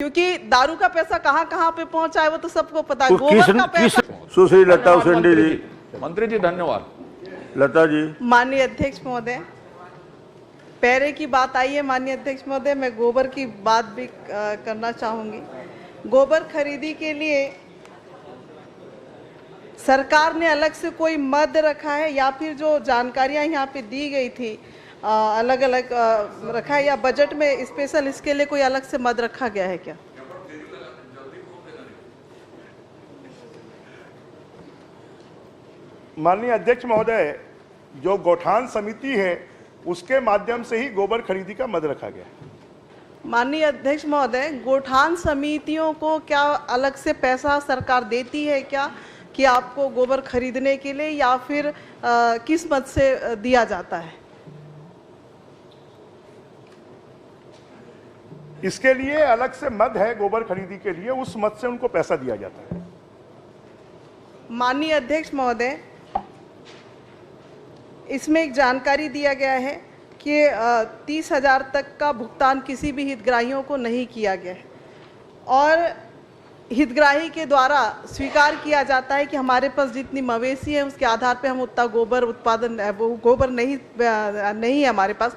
क्योंकि दारू का पैसा कहाँ कहाँ पे पहुंचा है वो तो सबको पता है। गोबर का पैसा। सुश्री लता उसेंडी जी। मंत्री जी धन्यवाद। लता जी। माननीय अध्यक्ष महोदय, पैरे की बात आई है माननीय अध्यक्ष महोदय, मैं गोबर की बात भी करना चाहूंगी। गोबर खरीदी के लिए सरकार ने अलग से कोई मद रखा है या फिर जो जानकारियां यहाँ पे दी गई थी अलग अलग रखा है, या बजट में स्पेशल इसके लिए कोई अलग से मद रखा गया है क्या? माननीय अध्यक्ष महोदय, जो गौठान समिति है उसके माध्यम से ही गोबर खरीदी का मद रखा गया है। माननीय अध्यक्ष महोदय, गोठान समितियों को क्या अलग से पैसा सरकार देती है क्या कि आपको गोबर खरीदने के लिए, या फिर किस मद से दिया जाता है? इसके लिए अलग से मद है, गोबर खरीदी के लिए उस मद से उनको पैसा दिया जाता है। माननीय अध्यक्ष महोदय, इसमें एक जानकारी दिया गया है कि 30,000 तक का भुगतान किसी भी हितग्राहियों को नहीं किया गया है और हितग्राही के द्वारा स्वीकार किया जाता है कि हमारे पास जितनी मवेशी है उसके आधार पे हम उतना गोबर उत्पादन, गोबर नहीं है हमारे पास।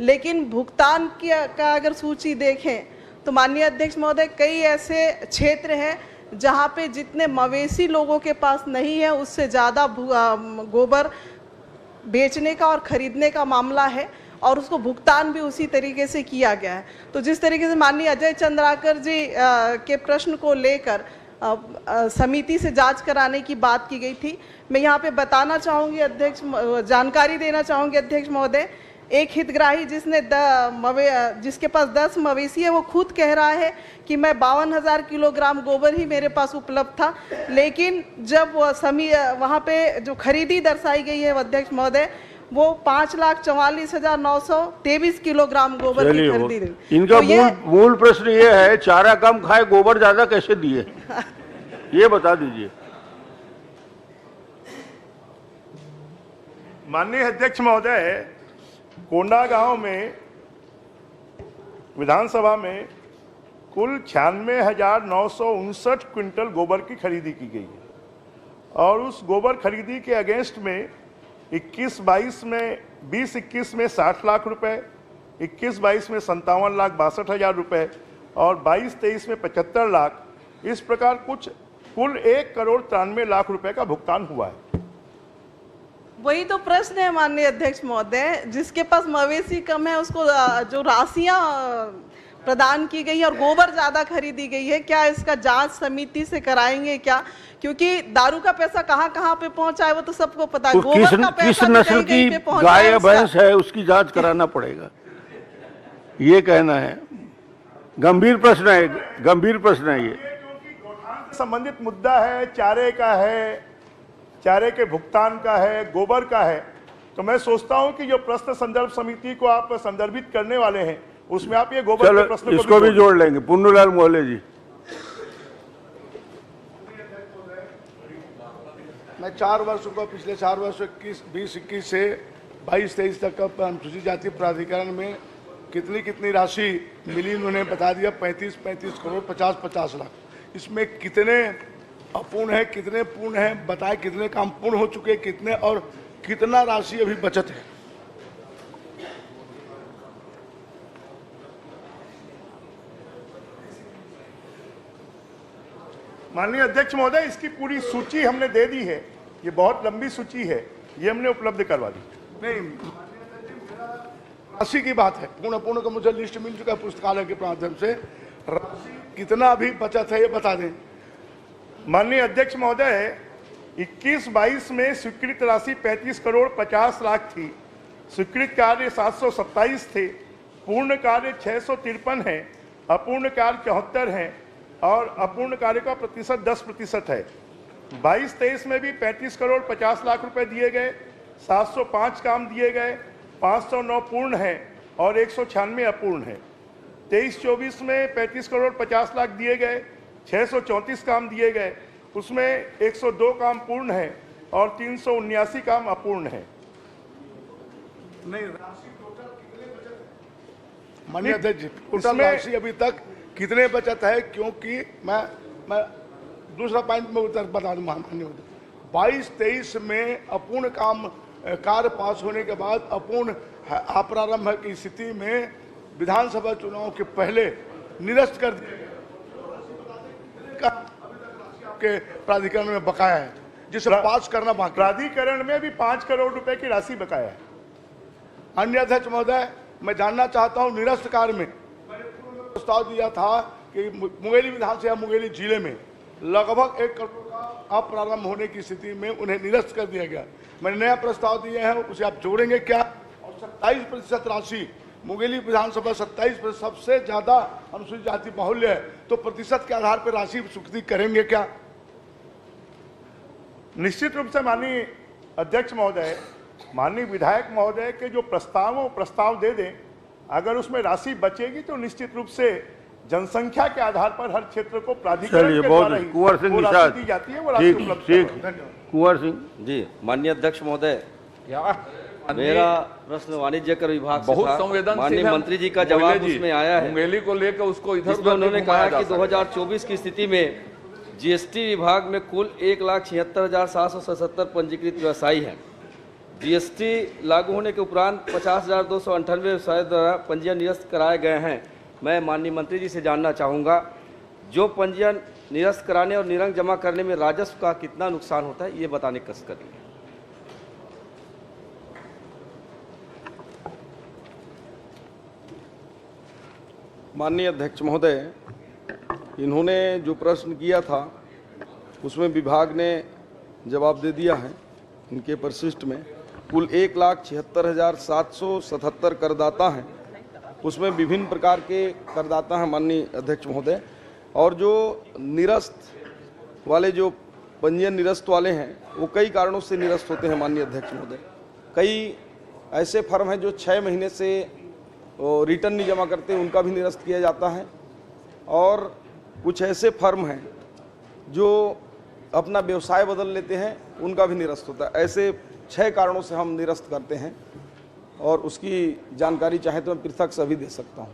लेकिन भुगतान का अगर सूची देखें तो माननीय अध्यक्ष महोदय, कई ऐसे क्षेत्र हैं जहां पे जितने मवेशी लोगों के पास नहीं है उससे ज़्यादा गोबर बेचने का और खरीदने का मामला है और उसको भुगतान भी उसी तरीके से किया गया है। तो जिस तरीके से माननीय अजय चंद्राकर जी के प्रश्न को लेकर समिति से जांच कराने की बात की गई थी, मैं यहाँ पे बताना चाहूँगी अध्यक्ष, जानकारी देना चाहूँगी अध्यक्ष महोदय, एक हितग्राही जिसके पास 10 मवेशी है वो खुद कह रहा है कि मैं 52,000 किलोग्राम गोबर ही मेरे पास उपलब्ध था, लेकिन जब वहाँ पे जो खरीदी दर्शाई गई है अध्यक्ष महोदय वो 5,44,923 किलोग्राम गोबर की खरीदी। इनका तो मूल प्रश्न ये है, चारा कम खाए गोबर ज्यादा कैसे दिए ये बता दीजिए। माननीय अध्यक्ष महोदय, कोंडागांव में विधानसभा में कुल 96,959 क्विंटल गोबर की खरीदी की गई है और उस गोबर खरीदी के अगेंस्ट में 21-22 में 20-21 में 60 लाख रुपए, 21-22 में 57,62,000 रुपए और 22-23 में 75 लाख, इस प्रकार कुल 1,93,00,000 रुपए का भुगतान हुआ है। वही तो प्रश्न है माननीय अध्यक्ष महोदय, जिसके पास मवेशी कम है उसको जो राशियां प्रदान की गई और गोबर ज्यादा खरीदी गई है, क्या इसका जांच समिति से कराएंगे क्या? क्योंकि दारू का पैसा कहाँ कहाँ पे पहुंचा है वो तो सबको पता है। गोबर का पैसा किस नस्ल की गाय या भैंस है उसकी जांच कराना पड़ेगा, ये कहना है। गंभीर प्रश्न है, गंभीर प्रश्न है ये। संबंधित मुद्दा है, चारे का है, चारे के भुगतान का है, गोबर का है, तो मैं सोचता हूं कि जो प्रश्न संदर्भ समिति को आप संदर्भित करने वाले हैं उसमें आप ये गोबर के प्रश्न इसको भी जोड़ लेंगे। पुन्नूलाल मोहल्ले जी। मैं 4 वर्षों को, पिछले 4 वर्षों 20-21 से 22-23 तक का अनुसूचित जाति प्राधिकरण में कितनी राशि मिली उन्होंने बता दिया। 35 करोड़ 50 लाख। इसमें कितने अपूर्ण है, कितने पूर्ण है बताए, कितने काम पूर्ण हो चुके, कितने और कितना राशि अभी बचत है। माननीय अध्यक्ष महोदय, इसकी पूरी सूची हमने दे दी है, ये बहुत लंबी सूची है, ये हमने उपलब्ध करवा दी। नहीं, राशि की बात है, पूर्ण का मुझे लिस्ट मिल चुका है पुस्तकालय के माध्यम से। राशि कितना अभी बचत है ये बता दें। माननीय अध्यक्ष महोदय, 21-22 में स्वीकृत राशि 35 करोड़ 50 लाख थी। स्वीकृत कार्य 727 थे, पूर्ण कार्य 653 है, अपूर्ण कार्य 74 हैं और अपूर्ण कार्य का प्रतिशत 10% है। 22-23 में भी 35 करोड़ 50 लाख रुपए दिए गए, 705 काम दिए गए, 509 पूर्ण है और 196 अपूर्ण है। 23-24 में 35 करोड़ 50 लाख दिए गए, 634 काम दिए गए, उसमें 102 काम पूर्ण है और 379 काम अपूर्ण है। नहीं, राशि टोटल कितने बचत है? माननीय अध्यक्ष जी, टोटल राशि अभी तक कितने बचत है, क्योंकि मैं दूसरा पॉइंट में उत्तर बता दूं माननीय महोदय। 22-23 में अपूर्ण कार्य पास होने के बाद अपूर्ण अप्रारंभ की स्थिति में विधानसभा चुनाव के पहले निरस्त कर दिया के प्राधिकरण में बकाया है, जिसे पास करना बाकी। प्राधिकरण में भी 5 करोड़ रुपए की राशि बकाया है। अन्य अध्यक्ष महोदय, मैं जानना चाहता हूं, निरस्त कार्य में प्रस्ताव दिया था कि मुंगेली विधानसभा मुंगेली जिले में लगभग 1 करोड़ का अप्रारंभ होने की स्थिति में उन्हें निरस्त कर दिया गया। मैंने नया प्रस्ताव दिया है, उसे आप जोड़ेंगे क्या? और 27% राशि मुंगेली विधानसभा 27% सबसे ज्यादा अनुसूचित जाति बाहुल्य है, तो प्रतिशत के आधार पर राशि स्वीकृति करेंगे क्या? निश्चित रूप से माननीय अध्यक्ष महोदय, माननीय विधायक महोदय के जो प्रस्ताव दे दें, अगर उसमें राशि बचेगी तो निश्चित रूप से जनसंख्या के आधार पर हर क्षेत्र को प्राधिकरण के द्वारा ही कुंवर सिंह वो निषाद, राशि दी जाती है, वो राशि उपलब्ध ठीक, करवाई। कुंवर सिंह जी, माननीय अध्यक्ष महोदय, मेरा प्रश्न वाणिज्य कर विभाग से बहुत था। संवेदनशील माननीय है मंत्री जी का जवाब मुंगेली उसमें आया है, मुंगेली को लेकर उसको इधर जिसमें उन्होंने कहा कि 2024 की स्थिति में जीएसटी विभाग में कुल 1,76,777 पंजीकृत व्यवसायी हैं। जीएसटी लागू होने के उपरांत 50,298 व्यवसाय द्वारा पंजीयन निरस्त कराए गए हैं। मैं माननीय मंत्री जी से जानना चाहूँगा, जो पंजीयन निरस्त कराने और निरंक जमा करने में राजस्व का कितना नुकसान होता है, ये बताने की कोशिश करेंगे। माननीय अध्यक्ष महोदय, इन्होंने जो प्रश्न किया था उसमें विभाग ने जवाब दे दिया है। इनके परिशिष्ट में कुल 1,76,777 करदाता हैं, उसमें विभिन्न प्रकार के करदाता हैं माननीय अध्यक्ष महोदय। और जो निरस्त वाले, जो पंजीयन निरस्त वाले हैं, वो कई कारणों से निरस्त होते हैं माननीय अध्यक्ष महोदय। कई ऐसे फर्म हैं जो 6 महीने से रिटर्न नहीं जमा करते, उनका भी निरस्त किया जाता है। और कुछ ऐसे फर्म हैं जो अपना व्यवसाय बदल लेते हैं, उनका भी निरस्त होता है। ऐसे 6 कारणों से हम निरस्त करते हैं, और उसकी जानकारी चाहे तो मैं पृथक से भी दे सकता हूँ।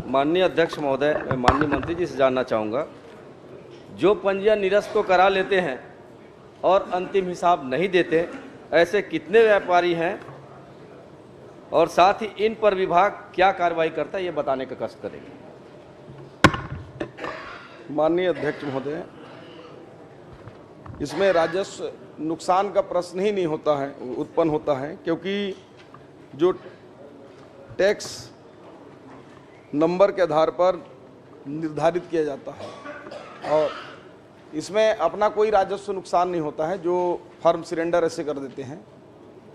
माननीय अध्यक्ष महोदय, मैं माननीय मंत्री जी से जानना चाहूँगा, जो पंजीयन निरस्त तो करा लेते हैं और अंतिम हिसाब नहीं देते, ऐसे कितने व्यापारी हैं, और साथ ही इन पर विभाग क्या कार्रवाई करता है, ये बताने का कष्ट करेंगे। माननीय अध्यक्ष महोदय, इसमें राजस्व नुकसान का प्रश्न ही नहीं होता है, उत्पन्न होता है, क्योंकि जो टैक्स नंबर के आधार पर निर्धारित किया जाता है, और इसमें अपना कोई राजस्व नुकसान नहीं होता है जो फर्म सरेंडर ऐसे कर देते हैं,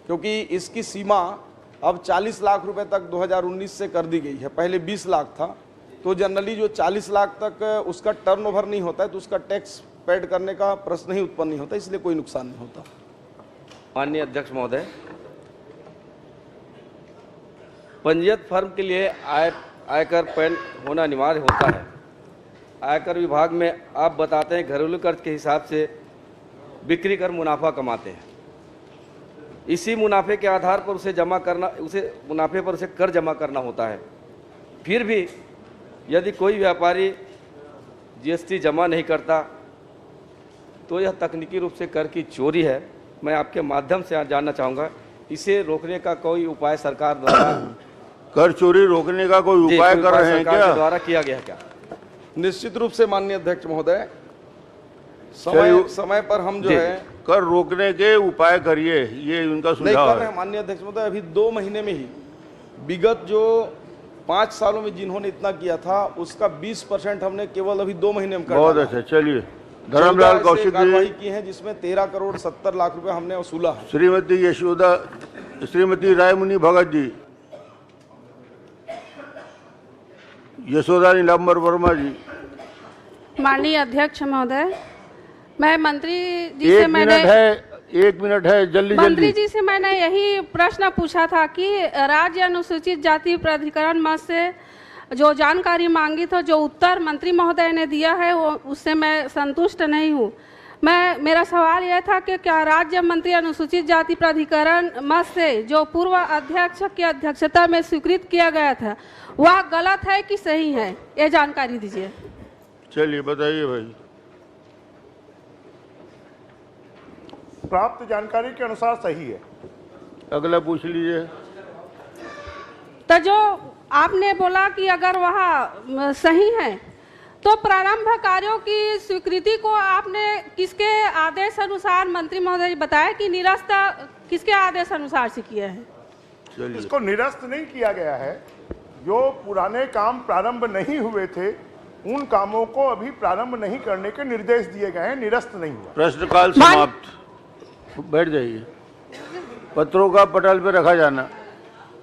क्योंकि इसकी सीमा अब 40 लाख रुपए तक 2019 से कर दी गई है। पहले 20 लाख था, तो जनरली जो 40 लाख तक उसका टर्नओवर नहीं होता है, तो उसका टैक्स पेड करने का प्रश्न ही उत्पन्न नहीं होता, इसलिए कोई नुकसान नहीं होता। माननीय अध्यक्ष महोदय, पंजीयत फर्म के लिए आयकर पैन होना अनिवार्य होता है। आयकर विभाग में आप बताते हैं घरेलू कर्ज के हिसाब से बिक्री कर मुनाफा कमाते हैं। इसी मुनाफे के आधार पर उसे जमा करना, उसे मुनाफे पर उसे कर जमा करना होता है। फिर भी यदि कोई व्यापारी जीएसटी जमा नहीं करता तो यह तकनीकी रूप से कर की चोरी है। मैं आपके माध्यम से जानना चाहूँगा, इसे रोकने का कोई उपाय सरकार द्वारा कर चोरी रोकने का कोई उपाय कर रहे हैं क्या? द्वारा किया गया क्या? निश्चित रूप से माननीय अध्यक्ष महोदय, समय पर हम जो है कर रोकने के उपाय करिए, ये उनका नहीं सुझाव कर रहे है। हैं माननीय अध्यक्ष महोदय। अभी 2 महीने में ही विगत जो 5 सालों में जिन्होंने इतना किया था, उसका 20% हमने केवल अभी 2 महीने में कर बहुत डाला। अच्छा, चलिए। धर्मलाल कौशिक कार्रवाई जी। की है, जिसमें 13 करोड़ 70 लाख रुपए हमने वसूला है। श्रीमती रायमुनि भगत जी, यशोदा नीलांबर वर्मा जी। माननीय अध्यक्ष महोदय, मैं मंत्री जी से एक मिनट है, जल्दी मंत्री जी से मैंने यही प्रश्न पूछा था कि राज्य अनुसूचित जाति प्राधिकरण मद से जो जानकारी मांगी तो जो उत्तर मंत्री महोदय ने दिया है वो उससे मैं संतुष्ट नहीं हूँ। मेरा सवाल यह था कि क्या राज्य मंत्री अनुसूचित जाति प्राधिकरण मद से जो पूर्व अध्यक्ष की अध्यक्षता में स्वीकृत किया गया था वह गलत है कि सही है, ये जानकारी दीजिए। चलिए बताइए भाई। प्राप्त जानकारी के अनुसार सही है। अगला पूछ लीजिए। तो जो आपने बोला कि अगर वह सही है तो प्रारंभ कार्यों की स्वीकृति को आपने किसके आदेश अनुसार, मंत्री महोदय बताया कि निरस्त किसके आदेश अनुसार से किया है? चलिए। इसको निरस्त नहीं किया गया है। जो पुराने काम प्रारंभ नहीं हुए थे उन कामों को अभी प्रारंभ नहीं करने के निर्देश दिए गए हैं, निरस्त नहीं हुआ। प्रश्नकाल समाप्त। बैठ जाइए। पत्रों का पटल पे रखा जाना।